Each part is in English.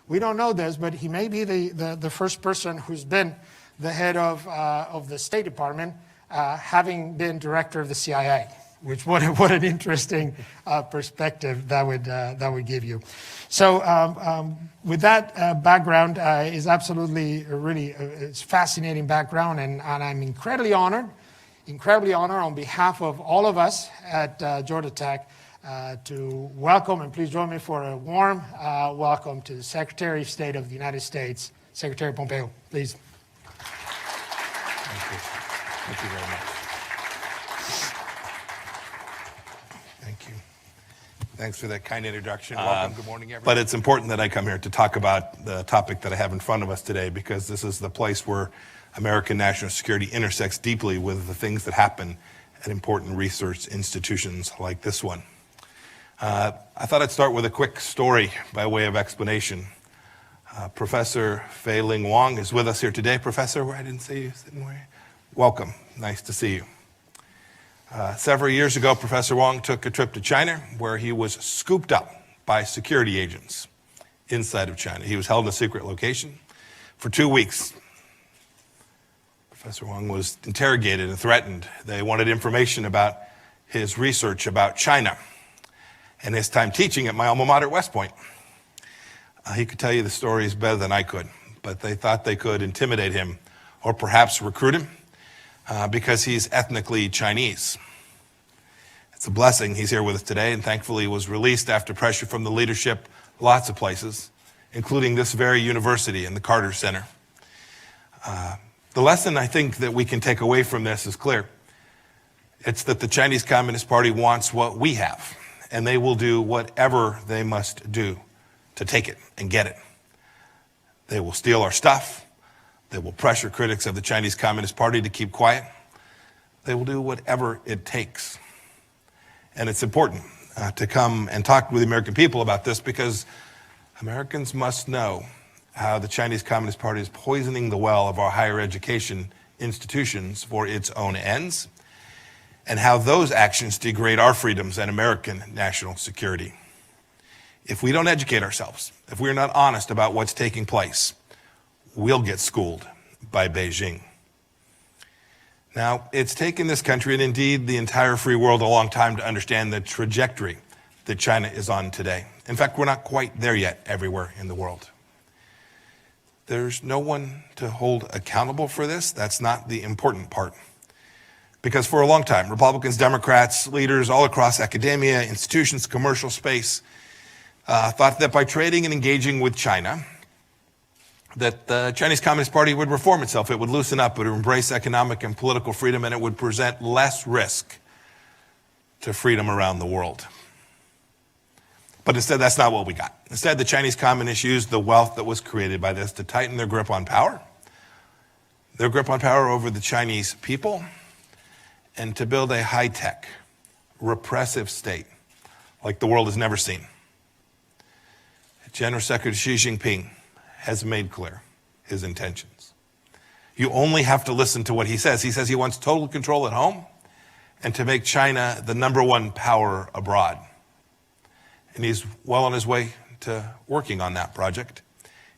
We don't know this, but he may be the first person who's been the head of the State Department, having been director of the CIA. Which what an interesting perspective that would give you. So with that background is absolutely it's fascinating background, and I'm incredibly honored on behalf of all of us at Georgia Tech to welcome, and please join me for a warm welcome to the Secretary of State of the United States, Secretary Pompeo, please. Thank you. Thank you very much. Thank you. Thanks for that kind introduction. Welcome. Good morning, everyone. But it's important that I come here to talk about the topic that I have in front of us today, because this is the place where American national security intersects deeply with the things that happen at important research institutions like this one. I thought I'd start with a quick story by way of explanation. Professor Fei-Ling Wang is with us here today. Professor, I didn't see you sitting where? Welcome. Nice to see you. Several years ago, Professor Wang took a trip to China where he was scooped up by security agents inside of China. He was held in a secret location for 2 weeks. Professor Wang was interrogated and threatened. They wanted information about his research about China and his time teaching at my alma mater at West Point. He could tell you the stories better than I could, but they thought they could intimidate him or perhaps recruit him because he's ethnically Chinese. It's a blessing he's here with us today, and thankfully he was released after pressure from the leadership lots of places, including this very university and the Carter Center. The lesson I think that we can take away from this is clear. It's that the Chinese Communist Party wants what we have, and they will do whatever they must do to take it and get it. They will steal our stuff. They will pressure critics of the Chinese Communist Party to keep quiet. They will do whatever it takes. And it's important to come and talk with the American people about this, because Americans must know how the Chinese Communist Party is poisoning the well of our higher education institutions for its own ends, and how those actions degrade our freedoms and American national security. If we don't educate ourselves, if we're not honest about what's taking place, we'll get schooled by Beijing. Now, it's taken this country, and indeed the entire free world, a long time to understand the trajectory that China is on today. In fact, we're not quite there yet everywhere in the world. There's no one to hold accountable for this. That's not the important part. Because for a long time, Republicans, Democrats, leaders all across academia, institutions, commercial space, thought that by trading and engaging with China, that the Chinese Communist Party would reform itself, it would loosen up, it would embrace economic and political freedom, and it would present less risk to freedom around the world. But instead, that's not what we got. Instead, the Chinese communists used the wealth that was created by this to tighten their grip on power over the Chinese people, and to build a high-tech, repressive state like the world has never seen. General Secretary Xi Jinping has made clear his intentions. You only have to listen to what he says. He says he wants total control at home and to make China the #1 power abroad. And he's well on his way to working on that project.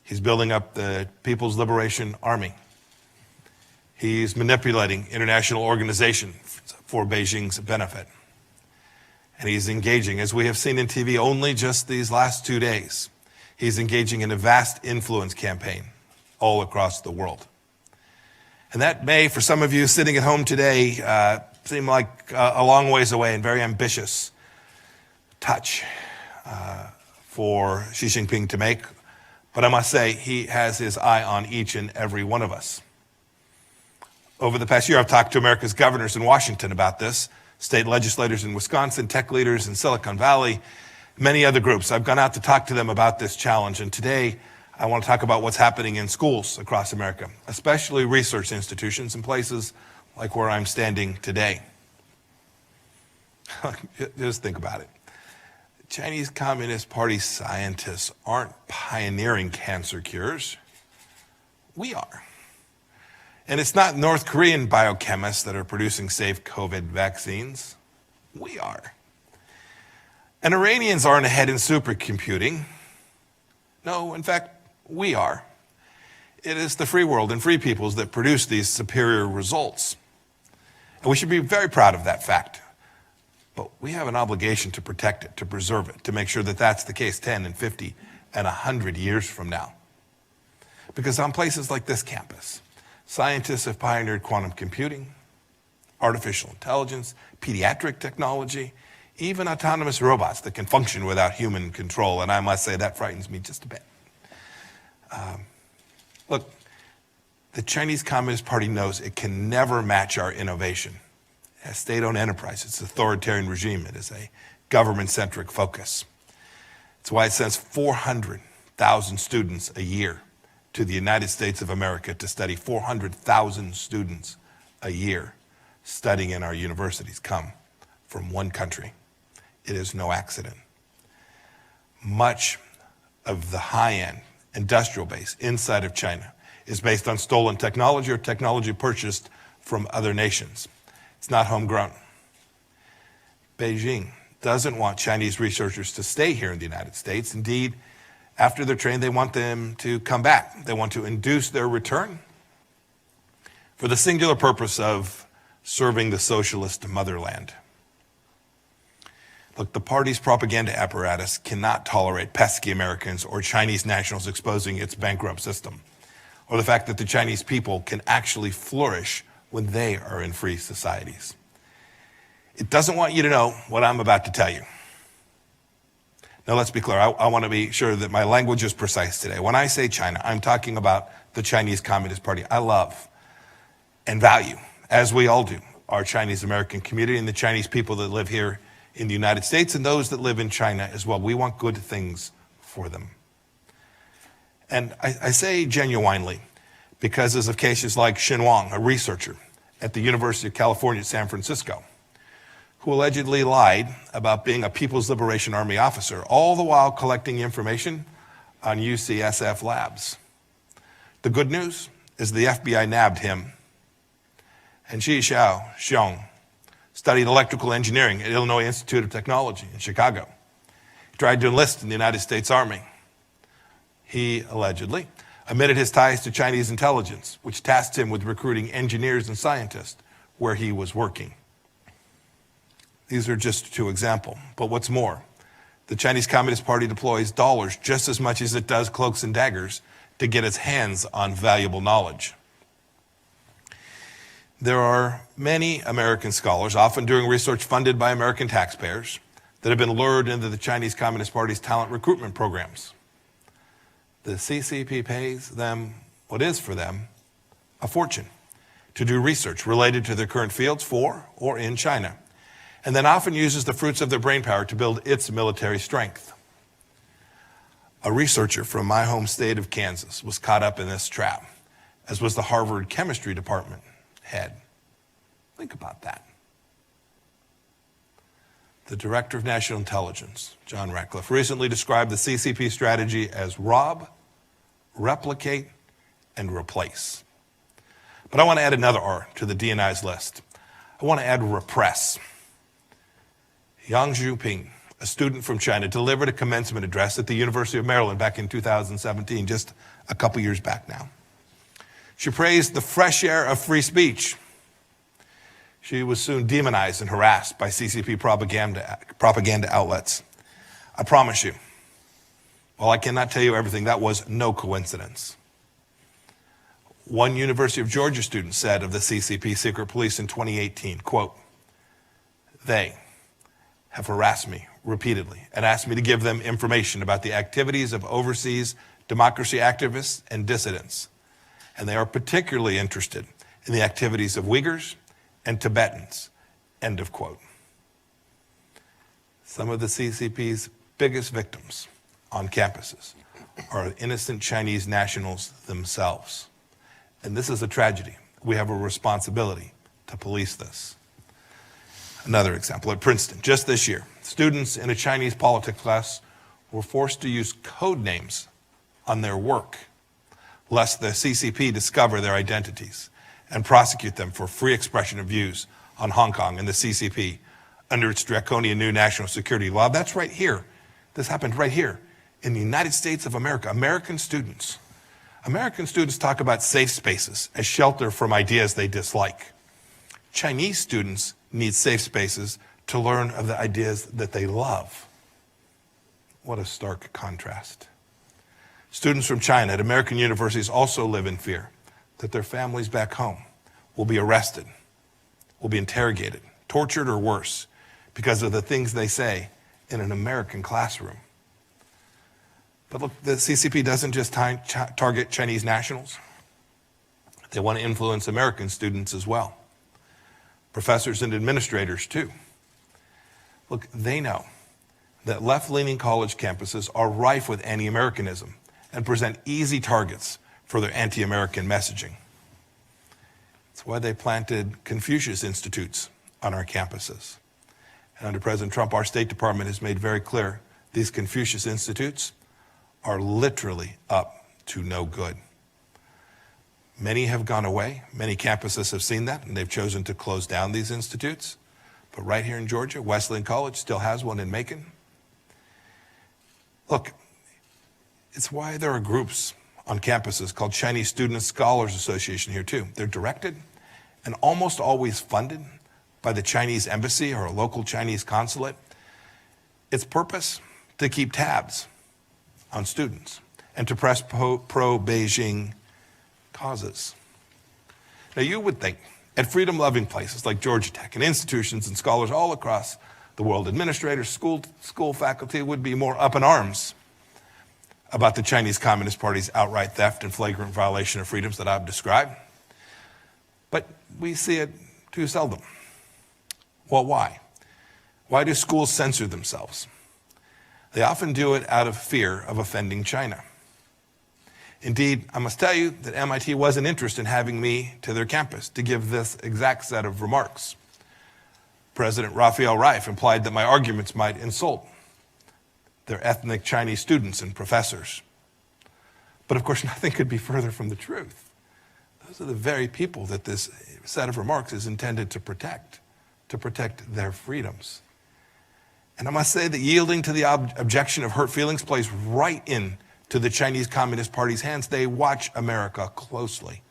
He's building up the People's Liberation Army. He's manipulating international organizations for Beijing's benefit. And he's engaging, as we have seen in TV only just these last 2 days, he's engaging in a vast influence campaign all across the world. And that may, for some of you sitting at home today, seem like a long ways away and very ambitious touch for Xi Jinping to make. But I must say, he has his eye on each and every one of us. Over the past year, I've talked to America's governors in Washington about this, state legislators in Wisconsin, tech leaders in Silicon Valley, many other groups. I've gone out to talk to them about this challenge, and today I want to talk about what's happening in schools across America, especially research institutions in places like where I'm standing today. Just think about it. Chinese Communist Party scientists aren't pioneering cancer cures. We are. And it's not North Korean biochemists that are producing safe COVID vaccines. We are. And Iranians aren't ahead in supercomputing. No, in fact, We are. It is the free world and free peoples that produce these superior results. And we should be very proud of that fact. But we have an obligation to protect it, to preserve it, to make sure that that's the case 10 and 50 and 100 years from now. Because on places like this campus, scientists have pioneered quantum computing, artificial intelligence, pediatric technology, even autonomous robots that can function without human control. And I must say that frightens me just a bit. Look, the Chinese Communist Party knows it can never match our innovation. As state-owned enterprise, it's an authoritarian regime. It is a government-centric focus. It's why it sends 400,000 students a year to the United States of America to study. 400,000 students a year studying in our universities come from one country. It is no accident. Much of the high-end industrial base inside of China is based on stolen technology or technology purchased from other nations. It's not homegrown. Beijing doesn't want Chinese researchers to stay here in the United States. Indeed, after they're trained, they want them to come back. They want to induce their return for the singular purpose of serving the socialist motherland. Look, the party's propaganda apparatus cannot tolerate pesky Americans or Chinese nationals exposing its bankrupt system, or the fact that the Chinese people can actually flourish when they are in free societies. It doesn't want you to know what I'm about to tell you. Now, let's be clear. I want to be sure that my language is precise today. When I say China, I'm talking about the Chinese Communist Party. I love and value, as we all do, our Chinese American community and the Chinese people that live here in the United States and those that live in China as well. We want good things for them. And I say genuinely because of cases like Xin Wang, a researcher at the University of California, San Francisco, who allegedly lied about being a People's Liberation Army officer, all the while collecting information on UCSF labs. The good news is the FBI nabbed him. And Shi Xiong studied electrical engineering at Illinois Institute of Technology in Chicago. He tried to enlist in the United States Army. He allegedly admitted his ties to Chinese intelligence, which tasked him with recruiting engineers and scientists where he was working. These are just two examples. But what's more, the Chinese Communist Party deploys dollars just as much as it does cloaks and daggers to get its hands on valuable knowledge. There are many American scholars, often doing research funded by American taxpayers, that have been lured into the Chinese Communist Party's talent recruitment programs. The CCP pays them what is for them a fortune to do research related to their current fields for or in China, and then often uses the fruits of their brainpower to build its military strength. A researcher from my home state of Kansas was caught up in this trap, as was the Harvard chemistry department head. Think about that. The Director of National Intelligence, John Ratcliffe, recently described the CCP strategy as rob, replicate, and replace. But I want to add another R to the DNI's list. I want to add repress. Yang Zhuping, a student from China, delivered a commencement address at the University of Maryland back in 2017, just a couple years back now. She praised the fresh air of free speech. She was soon demonized and harassed by CCP propaganda outlets. I promise you, while I cannot tell you everything, that was no coincidence. One University of Georgia student said of the CCP secret police in 2018, quote, "They have harassed me repeatedly and asked me to give them information about the activities of overseas democracy activists and dissidents. And they are particularly interested in the activities of Uyghurs and Tibetans," end of quote. Some of the CCP's biggest victims on campuses are innocent Chinese nationals themselves. And this is a tragedy. We have a responsibility to police this. Another example, at Princeton, just this year, students in a Chinese politics class were forced to use code names on their work, lest the CCP discover their identities and prosecute them for free expression of views on Hong Kong and the CCP under its draconian new national security law. That's right here. This happened right here in the United States of America. American students American students talk about safe spaces as shelter from ideas they dislike. Chinese students need safe spaces to learn of the ideas that they love. What a stark contrast. Students from China at American universities also live in fear that their families back home will be arrested, will be interrogated, tortured, or worse because of the things they say in an American classroom. But look, the CCP doesn't just target Chinese nationals. They want to influence American students as well. Professors and administrators too. Look, they know that left-leaning college campuses are rife with anti-Americanism and present easy targets for their anti-American messaging. It's why they planted Confucius Institutes on our campuses. And under President Trump, our State Department has made very clear these Confucius Institutes are literally up to no good. Many have gone away. Many campuses have seen that, and they've chosen to close down these institutes. But right here in Georgia, Wesleyan College still has one in Macon. Look, it's why there are groups on campuses called Chinese Student Scholars Association here too. They're directed and almost always funded by the Chinese embassy or a local Chinese consulate. Its purpose, to keep tabs on students and to press pro-Beijing causes. Now you would think at freedom-loving places like Georgia Tech and institutions and scholars all across the world, administrators, school faculty would be more up in arms about the Chinese Communist Party's outright theft and flagrant violation of freedoms that I've described. But we see it too seldom. Well, why? Why do schools censor themselves? They often do it out of fear of offending China. Indeed, I must tell you that MIT wasn't interested in having me to their campus to give this exact set of remarks. President Raphael Reif implied that my arguments might insult their ethnic Chinese students and professors. But of course, nothing could be further from the truth. Those are the very people that this set of remarks is intended to protect their freedoms. And I must say that yielding to the objection of hurt feelings plays right into the Chinese Communist Party's hands. They watch America closely.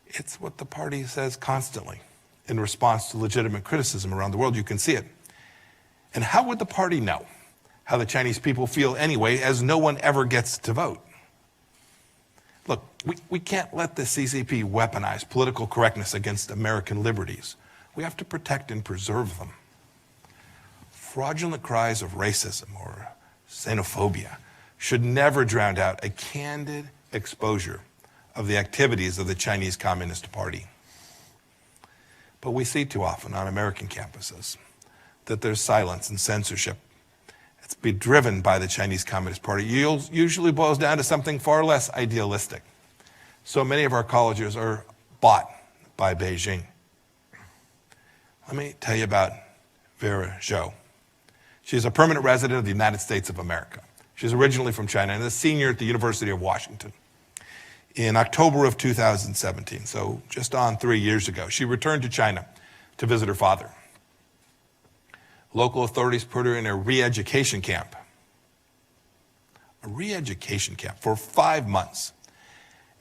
It's what the party says constantly in response to legitimate criticism around the world. You can see it. And how would the party know how the Chinese people feel anyway, as no one ever gets to vote? Look, we can't let the CCP weaponize political correctness against American liberties. We have to protect and preserve them. Fraudulent cries of racism or xenophobia should never drown out a candid exposure of the activities of the Chinese Communist Party. But we see too often on American campuses that there's silence and censorship. It's been driven by the Chinese Communist Party. Usually boils down to something far less idealistic. So many of our colleges are bought by Beijing. Let me tell you about Vera Zhou. She's a permanent resident of the United States of America. She's originally from China and a senior at the University of Washington. In October of 2017, so just on 3 years ago, she returned to China to visit her father. Local authorities put her in a re-education camp. A re-education camp for 5 months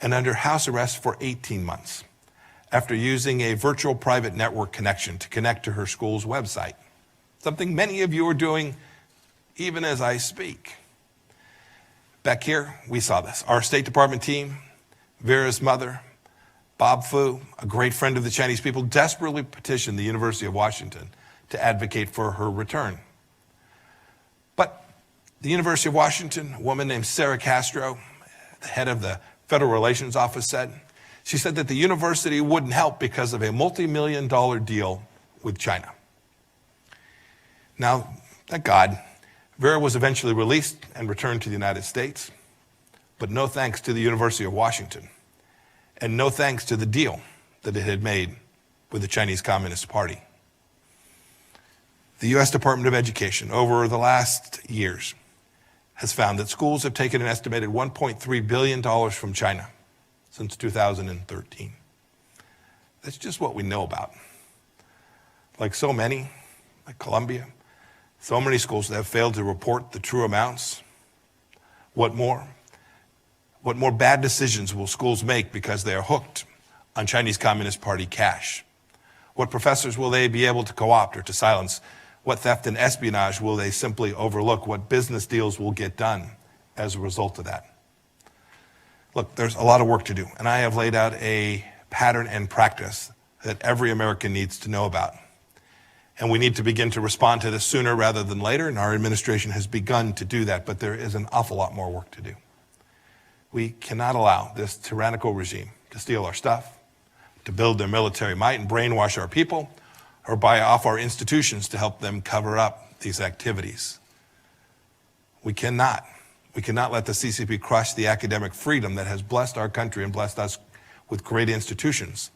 and under house arrest for 18 months after using a virtual private network connection to connect to her school's website. Something many of you are doing even as I speak. Back here, we saw this. Our State Department team, Vera's mother, Bob Fu, a great friend of the Chinese people, desperately petitioned the University of Washington to advocate for her return. But the University of Washington, a woman named Sarah Castro, the head of the Federal Relations Office, she said that the university wouldn't help because of a multi-million-dollar deal with China. Now, thank God, Vera was eventually released and returned to the United States, but no thanks to the University of Washington, and no thanks to the deal that it had made with the Chinese Communist Party. The U.S. Department of Education, over the last years, has found that schools have taken an estimated $1.3 billion from China since 2013. That's just what we know about. Like so many, like Columbia, so many schools that have failed to report the true amounts. What more? What more bad decisions will schools make because they are hooked on Chinese Communist Party cash? What professors will they be able to co-opt or to silence? What theft and espionage will they simply overlook? What business deals will get done as a result of that? Look, there's a lot of work to do, and I have laid out a pattern and practice that every American needs to know about. And we need to begin to respond to this sooner rather than later, and our administration has begun to do that, but there is an awful lot more work to do. We cannot allow this tyrannical regime to steal our stuff, to build their military might and brainwash our people, or buy off our institutions to help them cover up these activities. We cannot let the CCP crush the academic freedom that has blessed our country and blessed us with great institutions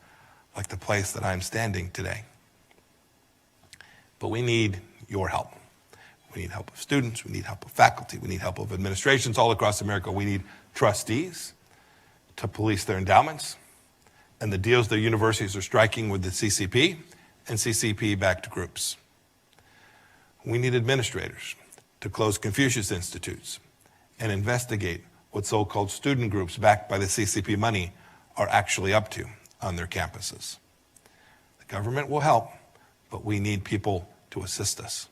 like the place that I'm standing today. But we need your help. We need help of students, we need help of faculty, we need help of administrations all across America. We need trustees to police their endowments and the deals their universities are striking with the CCP and CCP-backed groups. We need administrators to close Confucius Institutes and investigate what so-called student groups backed by the CCP money are actually up to on their campuses. The government will help, but we need people to assist us.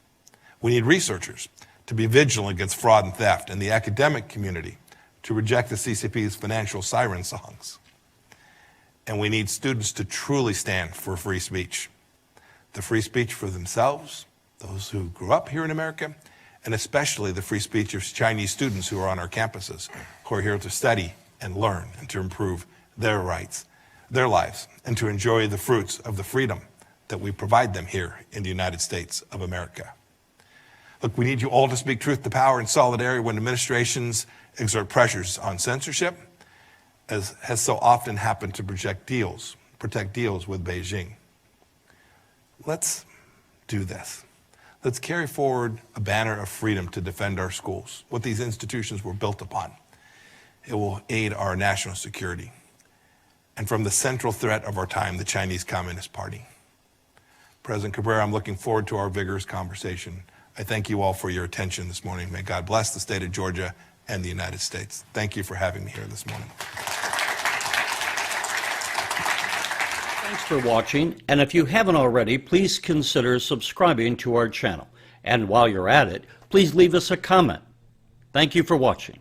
We need researchers to be vigilant against fraud and theft, and the academic community to reject the CCP's financial siren songs. And we need students to truly stand for free speech. The free speech for themselves, those who grew up here in America, and especially the free speech of Chinese students who are on our campuses, who are here to study and learn and to improve their rights, their lives, and to enjoy the fruits of the freedom that we provide them here in the United States of America. Look, we need you all to speak truth to power in solidarity when administrations exert pressures on censorship, as has so often happened to protect deals with Beijing. Let's do this. Let's carry forward a banner of freedom to defend our schools, what these institutions were built upon. It will aid our national security. And from the central threat of our time, the Chinese Communist Party. President Cabrera, I'm looking forward to our vigorous conversation. I thank you all for your attention this morning. May God bless the state of Georgia and the United States. Thank you for having me here this morning. Thanks for watching, and if you haven't already, please consider subscribing to our channel. And while you're at it, please leave us a comment. Thank you for watching.